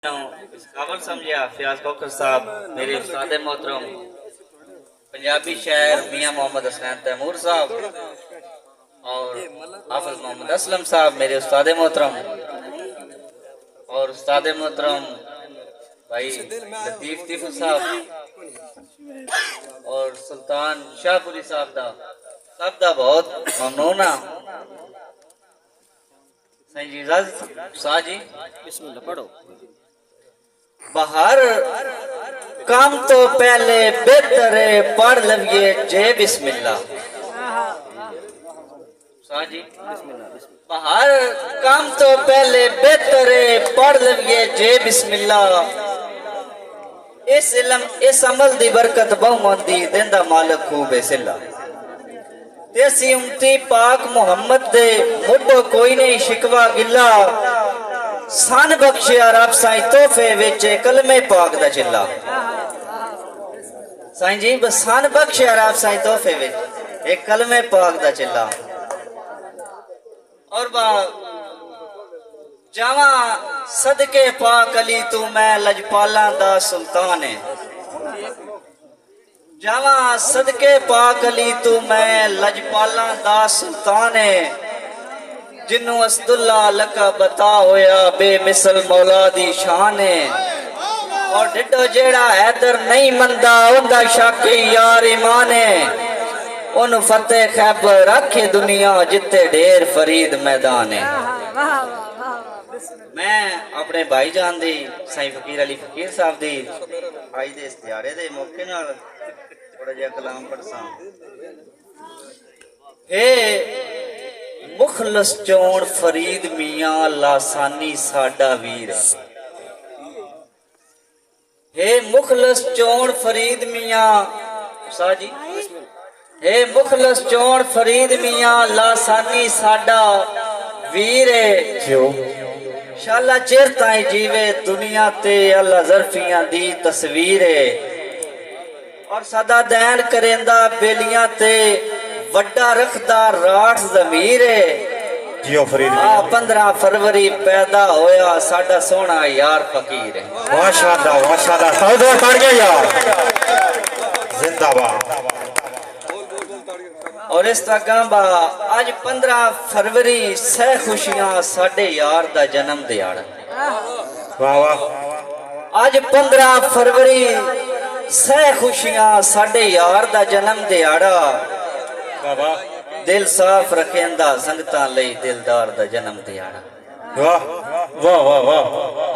اس قابل سمجھا فیاض کوکر صاحب میرے استاد محترم پنجابی شاعر میاں محمد حسین تیمور صاحب اور حافظ محمد اسلم صاحب میرے استاد محترم اور استاد محترم بھائی لطیف تیفو صاحب اور سلطان شاہ پوری صاحب دا سب دا بہت ممنون ہاں سا جی بسم اللہ پڑھو۔ بہر کام تو پہلے بہتر ہے پڑھ لویے جے بسم اللہ سا جی بہر کام تو پہلے بہتر ہے پڑھ لویے جے بسم اللہ اس علم اس عمل دی برکت بہو مندی دیندہ مالک خوب ہے سلا تیسی امتی پاک محمد دے مڈو کوئی نہیں شکوا گلا سان بخشیا رب سائیں توفے وچے کلمے پاک دا چلا سائیں جی بس سان بخشیا رب سائیں توفے وچے ایک کلمے پاک دا چلا اور با جاواں صدقے پاک علی تو میں لجپالاں دا سلطان ہے جاواں صدقے پاک علی تو میں لجپالاں دا سلطان ہے جنوں اسد اللہ لکا بتا ہویا بے مثل مولا دی شان ہے اور ڈڈو جیڑا حیدر نہیں مندہ اندہ شاکی یار ایمان ہے ان فتح خیبر رکھے دنیا جتے ڈھیر فرید میدان ہے میں اپنے بھائی جان دی سائیں فقیر علی فقیر صاحب دی آئی دے استیارے دے موقع نال تھوڑا جا کلام پڑھساں ہے مخلص چون فرید میاں لاسانی ساڈا ویر ہے مخلص چون فرید میاں سا جی ہے مخلص چون فرید میاں لاسانی ساڈا ویر شالا چیر تائیں جیوے دنیا تے اللہ ظرفیاں دی تصویر ہے اور صدا دین کریندہ بیلیاں تے وڈا رکھدہ راٹھ ضمیر ہے جیو فرید 15 فروری پیدا ہویا ساڈا سونا یار فقیر ہے ماشاءاللہ سعودہ پڑھ گیا یار زندہ باد اور اس طرح با آج 15 فروری سہ خوشیاں ساڈے یار دا جنم دیاڑا واہ واہ آج 15 فروری سہ خوشیاں ساڈے یار دا جنم دیاڑا دل صاف رکھیندہ سنگتاں لئی دلدار دا جنم دیاڑا واہ واہ واہ واہ